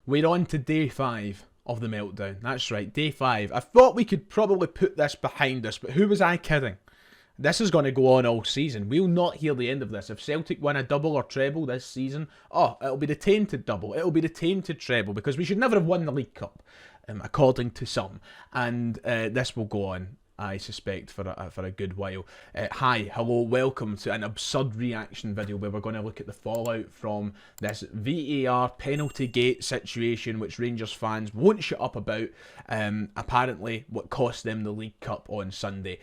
We're on to day 5 of the meltdown. That's right, day 5. I thought we could probably put this behind us, but who was I kidding? This is going to go on all season. We'll not hear the end of this. If Celtic win a double or treble this season, it'll be the tainted double. It'll be the tainted treble, because we should never have won the League Cup, according to some. And this will go on, I suspect, for a good while. Hi, hello, welcome to an absurd reaction video where we're going to look at the fallout from this VAR penalty gate situation, which Rangers fans won't shut up about. Apparently, what cost them the League Cup on Sunday.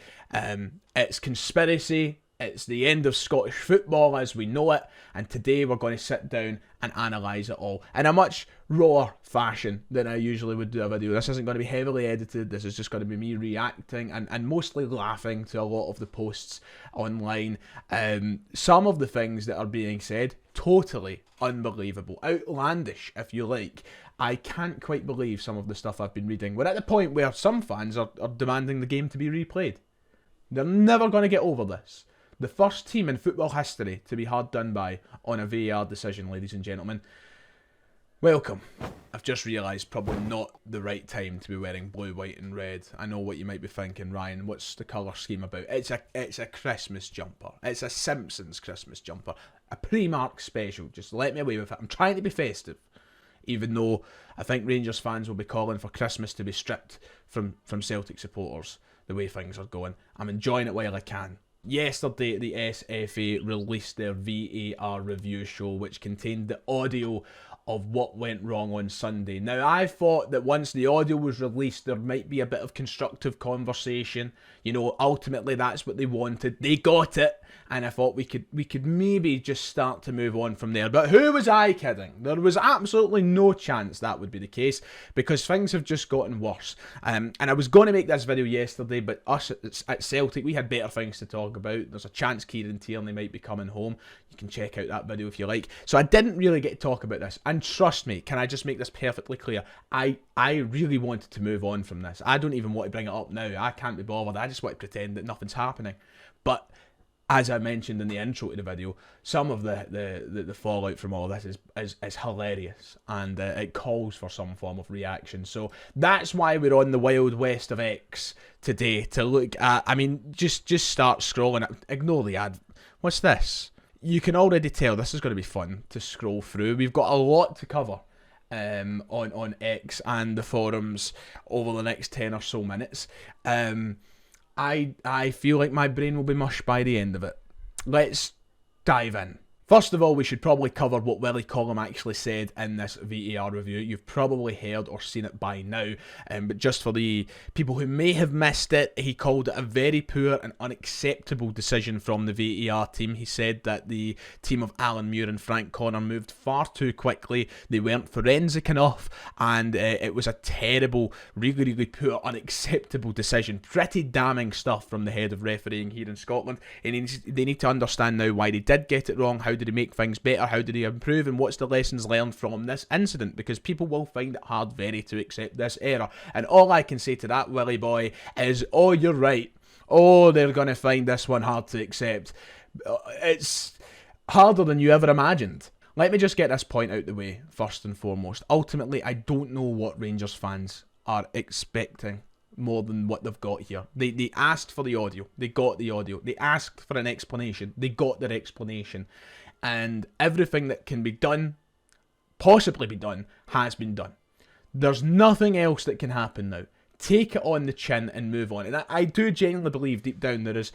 It's conspiracy. It's the end of Scottish football as we know it, and today we're going to sit down and analyse it all in a much rawer fashion than I usually would do a video. This isn't going to be heavily edited, this is just going to be me reacting and mostly laughing to a lot of the posts online. Some of the things that are being said, totally unbelievable, outlandish if you like. I can't quite believe some of the stuff I've been reading. We're at the point where some fans are demanding the game to be replayed. They're never going to get over this. The first team in football history to be hard done by on a VAR decision, ladies and gentlemen. Welcome. I've just realised probably not the right time to be wearing blue, white and red. I know what you might be thinking, Ryan, what's the colour scheme about? It's a Christmas jumper. It's a Simpsons Christmas jumper. A Primark special. Just let me away with it. I'm trying to be festive. Even though I think Rangers fans will be calling for Christmas to be stripped from Celtic supporters the way things are going. I'm enjoying it while I can. Yesterday, the SFA released their VAR review show, which contained the audio of what went wrong on Sunday. Now, I thought that once the audio was released, there might be a bit of constructive conversation. You know, ultimately, that's what they wanted. They got it. And I thought we could maybe just start to move on from there. But who was I kidding? There was absolutely no chance that would be the case, because things have just gotten worse. And I was going to make this video yesterday, but us at Celtic, we had better things to talk about. There's a chance Kieran Tierney might be coming home. You can check out that video if you like. So I didn't really get to talk about this. And trust me, can I just make this perfectly clear? I really wanted to move on from this. I don't even want to bring it up now. I can't be bothered. I just want to pretend that nothing's happening. But as I mentioned in the intro to the video, some of the fallout from all this is hilarious, and it calls for some form of reaction. So that's why we're on the Wild West of X today, to look at, I mean, just start scrolling. Ignore the ad. What's this? You can already tell this is going to be fun to scroll through. We've got a lot to cover on X and the forums over the next 10 or so minutes. I feel like my brain will be mush by the end of it. Let's dive in. First of all, we should probably cover what Willie Colum actually said in this VAR review. You've probably heard or seen it by now, but just for the people who may have missed it, he called it a very poor and unacceptable decision from the VAR team. He said that the team of Alan Muir and Frank Connor moved far too quickly, they weren't forensic enough, and it was a terrible, really, really poor, unacceptable decision. Pretty damning stuff from the head of refereeing here in Scotland, and they need to understand now why they did get it wrong. How did he make things better? How did he improve? And what's the lessons learned from this incident? Because people will find it hard very to accept this error. And all I can say to that, Willie boy, is, oh, you're right. Oh, they're going to find this one hard to accept. It's harder than you ever imagined. Let me just get this point out the way, first and foremost. Ultimately, I don't know what Rangers fans are expecting more than what they've got here. They asked for the audio. They got the audio. They asked for an explanation. They got their explanation. And everything that can be done, possibly be done, has been done. There's nothing else that can happen now. Take it on the chin and move on. And I do genuinely believe deep down there is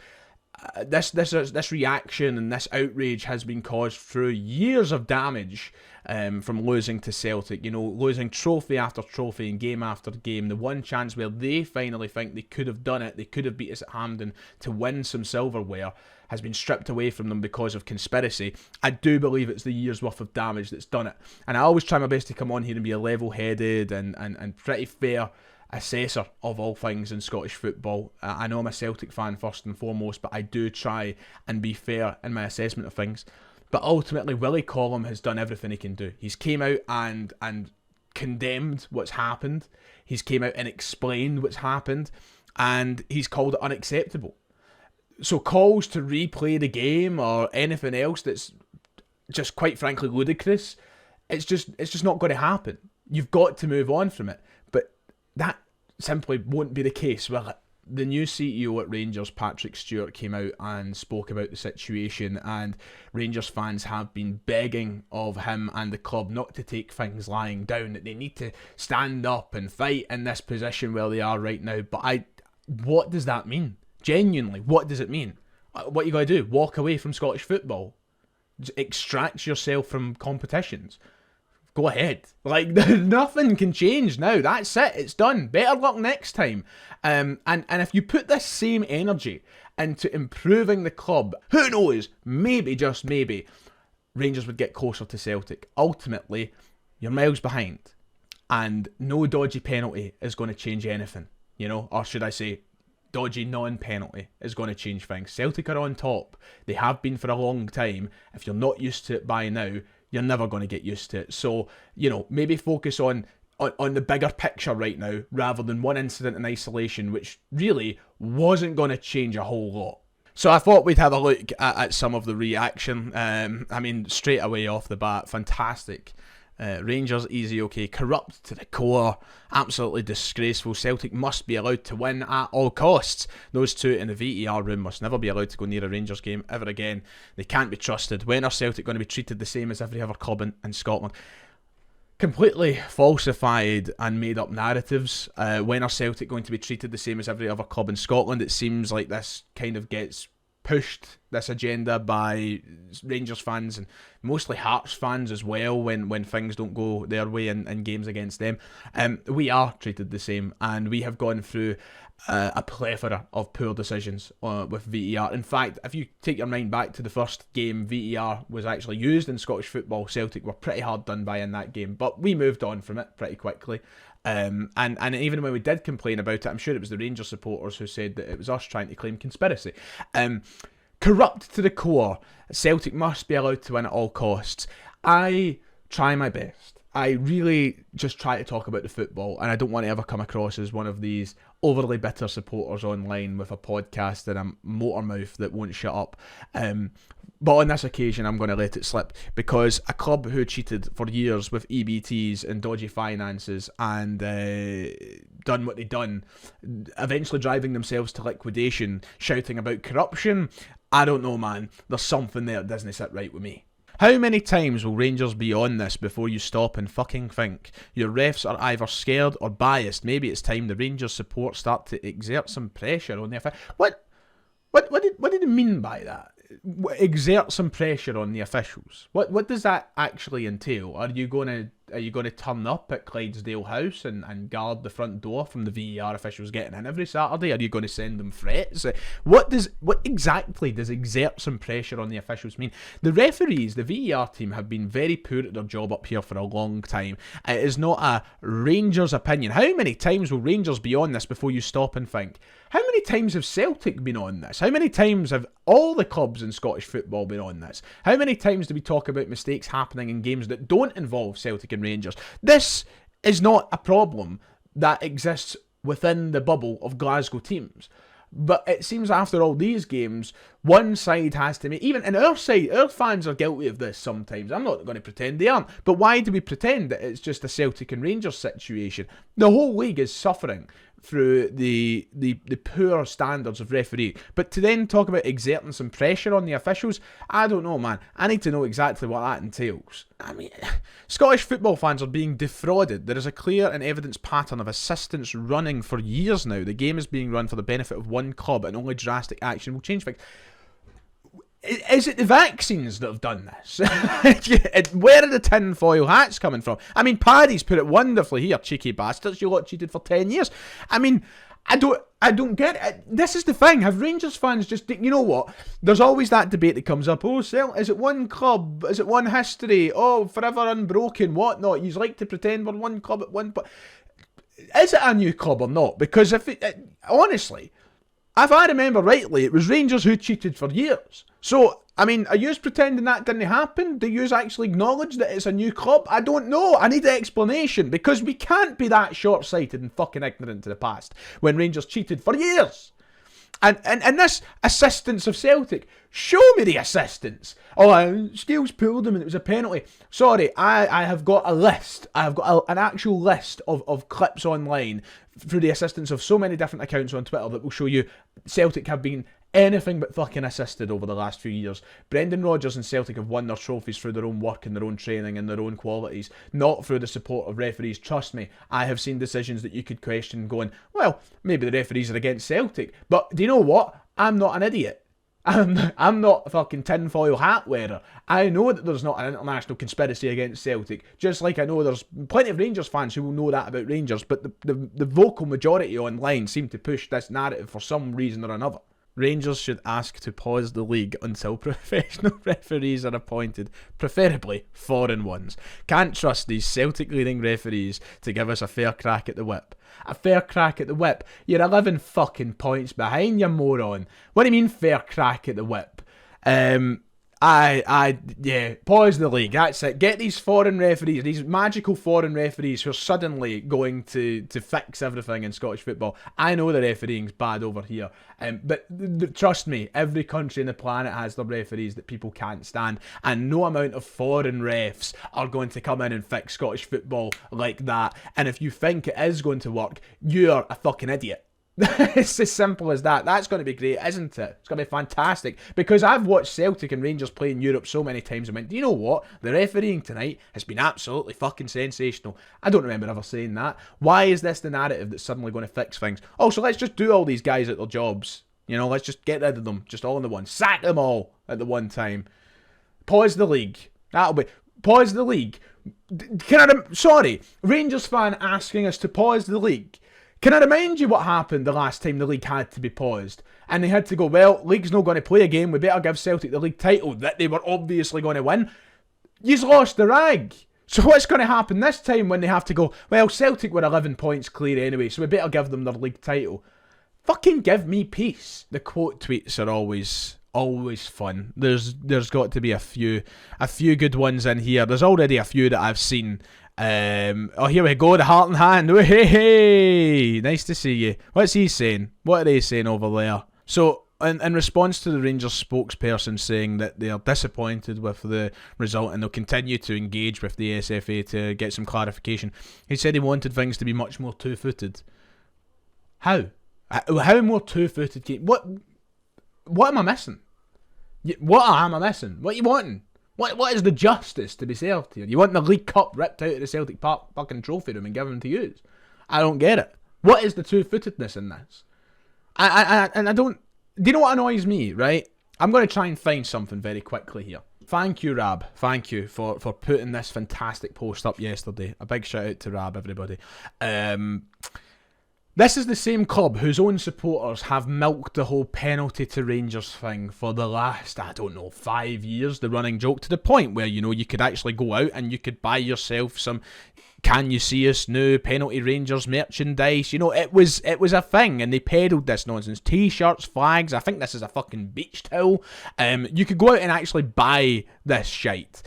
this reaction and this outrage has been caused through years of damage from losing to Celtic. You know, losing trophy after trophy and game after game. The one chance where they finally think they could have done it, they could have beat us at Hampden to win some silverware, has been stripped away from them because of conspiracy. I do believe it's the year's worth of damage that's done it. And I always try my best to come on here and be a level-headed and pretty fair assessor of all things in Scottish football. I know I'm a Celtic fan first and foremost, but I do try and be fair in my assessment of things. But ultimately, Willie Colum has done everything he can do. He's came out and condemned what's happened. He's came out and explained what's happened, and he's called it unacceptable. So calls to replay the game or anything else that's just quite frankly ludicrous, it's just not going to happen. You've got to move on from it. But that simply won't be the case, will it? The new CEO at Rangers, Patrick Stewart, came out and spoke about the situation, and Rangers fans have been begging of him and the club not to take things lying down, that they need to stand up and fight in this position where they are right now. But what does that mean? Genuinely, what does it mean? What you got to do? Walk away from Scottish football? Just extract yourself from competitions? Go ahead. Like, nothing can change now. That's it. It's done. Better luck next time. And if you put this same energy into improving the club, who knows? Maybe, just maybe, Rangers would get closer to Celtic. Ultimately, you're miles behind. And no dodgy penalty is going to change anything. You know? Or should I say, dodgy non-penalty is going to change things. Celtic are on top. They have been for a long time. If you're not used to it by now, you're never going to get used to it. So, you know, maybe focus on the bigger picture right now, rather than one incident in isolation, which really wasn't going to change a whole lot. So I thought we'd have a look at some of the reaction. I mean, straight away off the bat, fantastic. Rangers, easy, okay. Corrupt to the core. Absolutely disgraceful. Celtic must be allowed to win at all costs. Those two in the VAR room must never be allowed to go near a Rangers game ever again. They can't be trusted. When are Celtic going to be treated the same as every other club in Scotland? Completely falsified and made up narratives. When are Celtic going to be treated the same as every other club in Scotland? It seems like this kind of gets pushed, this agenda, by Rangers fans and mostly Hearts fans as well, when things don't go their way in games against them. We are treated the same, and we have gone through a plethora of poor decisions with VAR. In fact, if you take your mind back to the first game VAR was actually used in Scottish football, Celtic were pretty hard done by in that game, but we moved on from it pretty quickly. And even when we did complain about it, I'm sure it was the Rangers supporters who said that it was us trying to claim conspiracy. Corrupt to the core. Celtic must be allowed to win at all costs. I try my best. I really just try to talk about the football, and I don't want to ever come across as one of these overly bitter supporters online with a podcast and a motor mouth that won't shut up. But on this occasion, I'm going to let it slip, because a club who cheated for years with EBTs and dodgy finances and done what they done, eventually driving themselves to liquidation, shouting about corruption, I don't know, man. There's something there that doesn't sit right with me. How many times will Rangers be on this before you stop and fucking think? Your refs are either scared or biased. Maybe it's time the Rangers support start to exert some pressure on the officials. What did it mean by that? Exert some pressure on the officials. What does that actually entail? Are you going to turn up at Clydesdale House and guard the front door from the VAR officials getting in every Saturday? Are you going to send them threats? What exactly does exert some pressure on the officials mean? The referees, the VAR team, have been very poor at their job up here for a long time. It is not a Rangers opinion. How many times will Rangers be on this before you stop and think? How many times have Celtic been on this? How many times have all the clubs in Scottish football been on this? How many times do we talk about mistakes happening in games that don't involve Celtic and Rangers? This is not a problem that exists within the bubble of Glasgow teams. But it seems after all these games, one side has to make... Even in our side, our fans are guilty of this sometimes. I'm not going to pretend they aren't. But why do we pretend that it's just a Celtic and Rangers situation? The whole league is suffering through the poor standards of referee. But to then talk about exerting some pressure on the officials, I don't know, man. I need to know exactly what that entails. I mean, Scottish football fans are being defrauded. There is a clear and evident pattern of assistance running for years now. The game is being run for the benefit of one club, and only drastic action will change things. Is it the vaccines that have done this? Where are the tinfoil hats coming from? I mean, Paddy's put it wonderfully here, cheeky bastards. You lot cheated for 10 years. I mean, I don't get it. This is the thing. Have Rangers fans just... You know what? There's always that debate that comes up. Oh, is it one club? Is it one history? Oh, forever unbroken, whatnot. You like to pretend we're one club at one... But is it a new club or not? Because honestly... If I remember rightly, it was Rangers who cheated for years. So, I mean, are you pretending that didn't happen? Do you actually acknowledge that it's a new club? I don't know. I need an explanation, because we can't be that short-sighted and fucking ignorant to the past when Rangers cheated for years. And this assistance of Celtic, show me the assistance. Oh, Scales pulled him and it was a penalty. Sorry, I have got a list. I have got an actual list of clips online through the assistance of so many different accounts on Twitter that will show you Celtic have been anything but fucking assisted over the last few years. Brandan Rogers and Celtic have won their trophies through their own work and their own training and their own qualities, not through the support of referees. Trust me, I have seen decisions that you could question going, well, maybe the referees are against Celtic, but do you know what? I'm not an idiot. I'm not a fucking tinfoil hat wearer. I know that there's not an international conspiracy against Celtic, just like I know there's plenty of Rangers fans who will know that about Rangers, but the vocal majority online seem to push this narrative for some reason or another. Rangers should ask to pause the league until professional referees are appointed, preferably foreign ones. Can't trust these Celtic-leading referees to give us a fair crack at the whip. A fair crack at the whip? You're 11 fucking points behind, you moron. What do you mean fair crack at the whip? Yeah, pause the league, that's it. Get these foreign referees, these magical foreign referees who are suddenly going to fix everything in Scottish football. I know the refereeing's bad over here, but trust me, every country on the planet has their referees that people can't stand, and no amount of foreign refs are going to come in and fix Scottish football like that. And if you think it is going to work, you're a fucking idiot. It's as simple as that. That's going to be great, isn't it? It's going to be fantastic. Because I've watched Celtic and Rangers play in Europe so many times and went, do you know what? The refereeing tonight has been absolutely fucking sensational. I don't remember ever saying that. Why is this the narrative that's suddenly going to fix things? Oh, so let's just do all these guys at their jobs. You know, let's just get rid of them. Just all in the one. Sack them all at the one time. Pause the league. That'll be... Pause the league. Sorry. Rangers fan asking us to pause the league. Can I remind you what happened the last time the league had to be paused? And they had to go, well, league's not going to play a game, we better give Celtic the league title that they were obviously going to win. You've lost the rag. So what's going to happen this time when they have to go, well, Celtic were 11 points clear anyway, so we better give them their league title. Fucking give me peace. The quote tweets are always fun. There's got to be a few good ones in here. There's already a few that I've seen. Oh, here we go, the heart and hand. Oh, hey, nice to see you. What's he saying? What are they saying over there? So, in response to the Rangers spokesperson saying that they are disappointed with the result and they'll continue to engage with the SFA to get some clarification, he said he wanted things to be much more two-footed. How? How more two-footed? What am I missing? What am I missing? What are you wanting? What is the justice to be served here? You want the League Cup ripped out of the Celtic Park fucking trophy room and given to you? I don't get it. What is the two-footedness in this? I don't... Do you know what annoys me, right? I'm going to try and find something very quickly here. Thank you, Rab. Thank you for putting this fantastic post up yesterday. A big shout out to Rab, everybody. This is the same club whose own supporters have milked the whole penalty to Rangers thing for the last, 5 years, the running joke, to the point where, you could actually go out and you could buy yourself some Can You See Us Now penalty Rangers merchandise. It was a thing, and they peddled this nonsense. T-shirts, flags, I think this is a fucking beach towel. You could go out and actually buy this shite.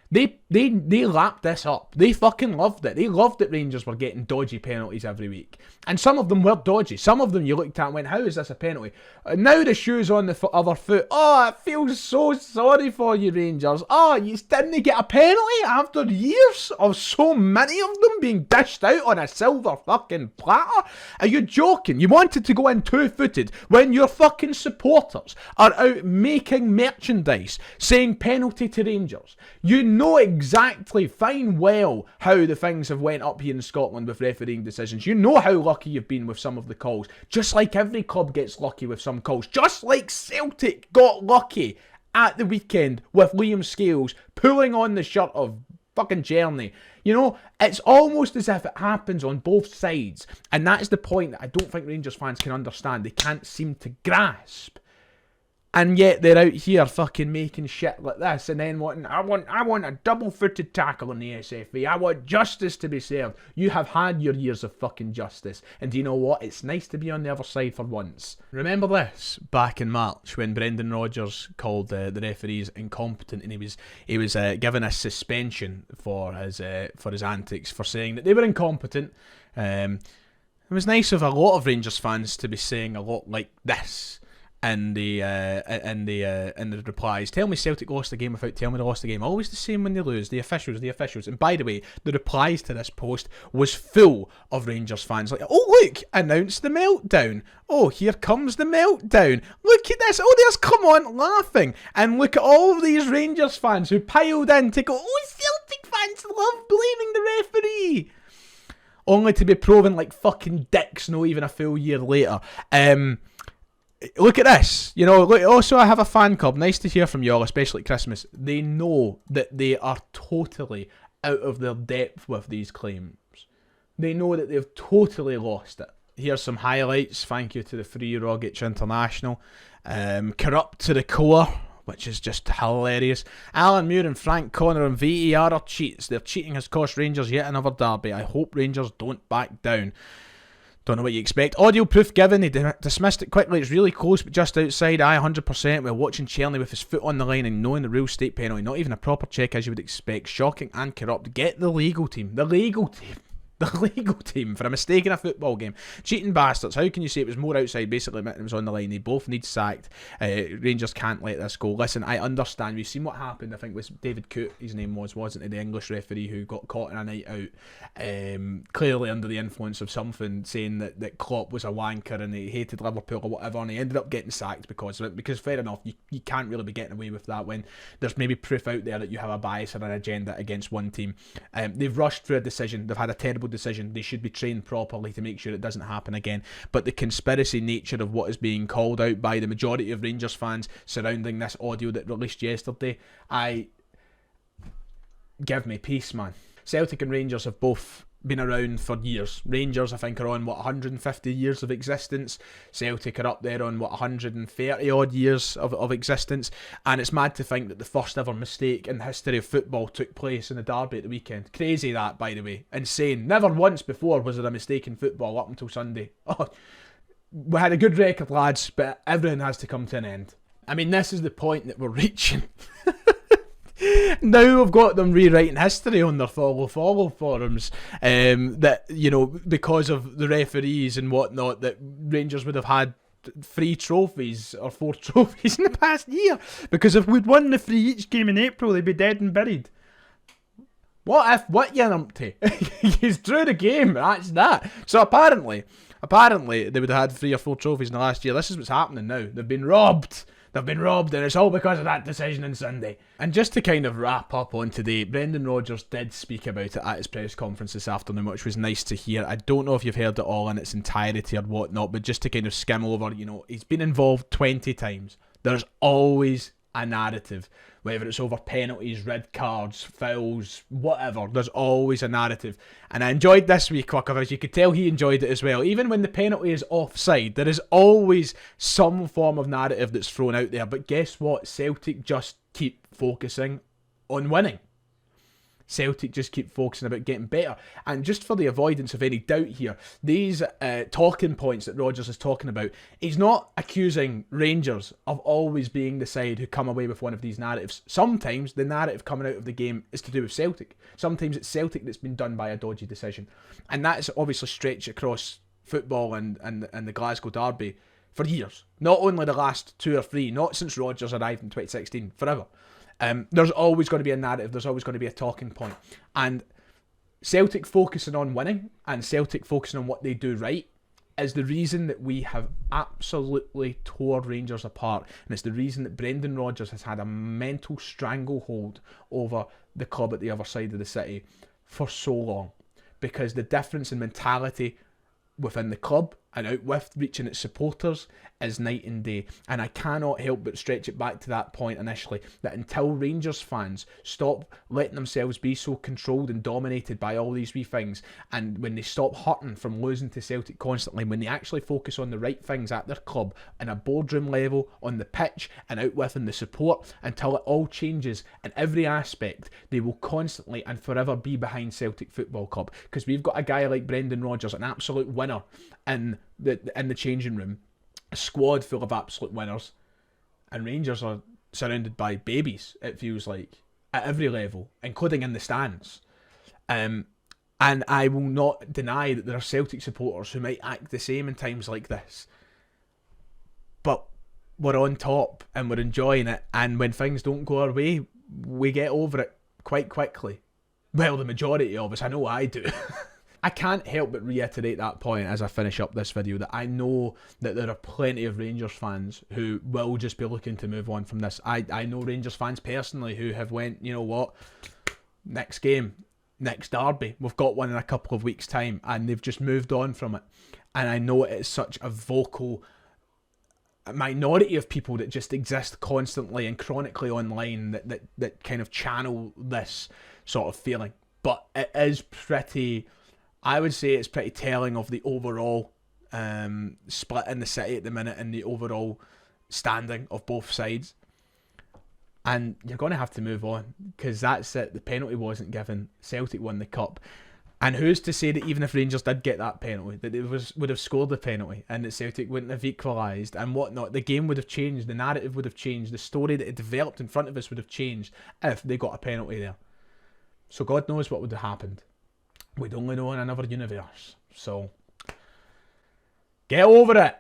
They lapped this up. They fucking loved it. They loved that Rangers were getting dodgy penalties every week. And some of them were dodgy. Some of them you looked at and went, how is this a penalty? Now the shoe's on the other foot. Oh, I feel so sorry for you, Rangers. Oh, you didn't get a penalty after years of so many of them being dished out on a silver fucking platter? Are you joking? You wanted to go in two-footed when your fucking supporters are out making merchandise saying penalty to Rangers. You know exactly fine well how the things have went up here in Scotland with refereeing decisions. You know how lucky you've been with some of the calls. Just like every club gets lucky with some calls. Just like Celtic got lucky at the weekend with Liam Scales pulling on the shirt of fucking Journey. It's almost as if it happens on both sides. And that is the point that I don't think Rangers fans can understand. They can't seem to grasp. And yet they're out here fucking making shit like this and then I want a double-footed tackle in the SFA. I want justice to be served. You have had your years of fucking justice. And do you know what? It's nice to be on the other side for once. Remember this back in March when Brandan Rogers called the referees incompetent and he was given a suspension for his antics for saying that they were incompetent. It was nice of a lot of Rangers fans to be saying a lot like this in the replies. Tell me Celtic lost the game without telling me they lost the game. Always the same when they lose. The officials. And by the way, the replies to this post was full of Rangers fans like, oh look, announce the meltdown. Oh, here comes the meltdown. Look at this. Oh, there's come on laughing. And look at all of these Rangers fans who piled in to go, oh, Celtic fans love blaming the referee. Only to be proven like fucking dicks not even a full year later. Look at this. You know, look, also I have a fan club. Nice to hear from y'all, especially at Christmas. They know that they are totally out of their depth with these claims. They know that they've totally lost it. Here's some highlights. Thank you to the Free Rogic International. Corrupt to the core, which is just hilarious. Alan Muir and Frank Connor and VAR are cheats. Their cheating has cost Rangers yet another derby. I hope Rangers don't back down. Don't know what you expect. Audio proof given. He dismissed it quickly. It's really close, but just outside. 100%. We're watching Cherney with his foot on the line and knowing the real state penalty. Not even a proper check as you would expect. Shocking and corrupt. Get the legal team. The legal team. The legal team for a mistake in a football game. Cheating bastards. How can you say it was more outside? Basically, it was on the line. They both need sacked. Rangers can't let this go. Listen, I understand. We've seen what happened. I think it was David Coote, his name wasn't it? The English referee who got caught in a night out. Clearly under the influence of something, saying that Klopp was a wanker and he hated Liverpool or whatever. And he ended up getting sacked because of it. Because fair enough, you can't really be getting away with that when there's maybe proof out there that you have a bias or an agenda against one team. They've rushed through a decision. They've had a terrible decision. They should be trained properly to make sure it doesn't happen again. But the conspiracy nature of what is being called out by the majority of Rangers fans surrounding this audio that released yesterday, give me peace, man. Celtic and Rangers have both been around for years. Rangers, I think, are on 150 years of existence. Celtic are up there on 130 odd years of existence. And it's mad to think that the first ever mistake in the history of football took place in the derby at the weekend. Crazy that, by the way. Insane. Never once before was there a mistake in football up until Sunday. Oh, we had a good record, lads, but everything has to come to an end. I mean, this is the point that we're reaching. Now we've got them rewriting history on their follow forums, that, you know, because of the referees and whatnot, that Rangers would have had 3 trophies or 4 trophies in the past year, because if we'd won the 3 each game in April, they'd be dead and buried. What you numpty? He's through the game, that's that. So apparently they would have had 3 or 4 trophies in the last year. This is what's happening now. They've been robbed. And it's all because of that decision on Sunday. And just to kind of wrap up on today, Brandan Rogers did speak about it at his press conference this afternoon, which was nice to hear. I don't know if you've heard it all in its entirety or whatnot, but just to kind of skim over, you know, he's been involved 20 times. There's always a narrative, whether it's over penalties, red cards, fouls, whatever. There's always a narrative. And I enjoyed this week, as you could tell he enjoyed it as well. Even when the penalty is offside, there is always some form of narrative that's thrown out there. But guess what? Celtic just keep focusing on winning. Celtic just keep focusing about getting better. And just for the avoidance of any doubt here, these talking points that Rodgers is talking about, he's not accusing Rangers of always being the side who come away with one of these narratives. Sometimes the narrative coming out of the game is to do with Celtic. Sometimes it's Celtic that's been done by a dodgy decision. And that's obviously stretched across football and the Glasgow derby for years. Not only the last 2 or 3, not since Rodgers arrived in 2016, forever. There's always going to be a narrative, there's always going to be a talking point. And Celtic focusing on winning and Celtic focusing on what they do right is the reason that we have absolutely tore Rangers apart. And it's the reason that Brandan Rogers has had a mental stranglehold over the club at the other side of the city for so long. Because the difference in mentality within the club and out with reaching its supporters is night and day. And I cannot help but stretch it back to that point initially, that until Rangers fans stop letting themselves be so controlled and dominated by all these wee things, and when they stop hurting from losing to Celtic constantly, when they actually focus on the right things at their club, in a boardroom level, on the pitch, and out within the support, until it all changes in every aspect, they will constantly and forever be behind Celtic Football Club. Because we've got a guy like Brandan Rogers, an absolute winner in the changing room, a squad full of absolute winners, and Rangers are surrounded by babies, it feels like, at every level, including in the stands. And I will not deny that there are Celtic supporters who might act the same in times like this. But we're on top and we're enjoying it. And when things don't go our way, we get over it quite quickly. Well, the majority of us, I know I do. I can't help but reiterate that point as I finish up this video, that I know that there are plenty of Rangers fans who will just be looking to move on from this. I know Rangers fans personally who have went, you know what, next game, next derby, we've got one in a couple of weeks' time, and they've just moved on from it. And I know it's such a vocal minority of people that just exist constantly and chronically online that kind of channel this sort of feeling. But it is pretty, I would say it's pretty telling of the overall split in the city at the minute and the overall standing of both sides. And you're going to have to move on, because that's it. The penalty wasn't given. Celtic won the cup. And who's to say that even if Rangers did get that penalty, that they would have scored the penalty and that Celtic wouldn't have equalised and whatnot? The game would have changed. The narrative would have changed. The story that had developed in front of us would have changed if they got a penalty there. So God knows what would have happened. We'd only know in another universe. So get over it.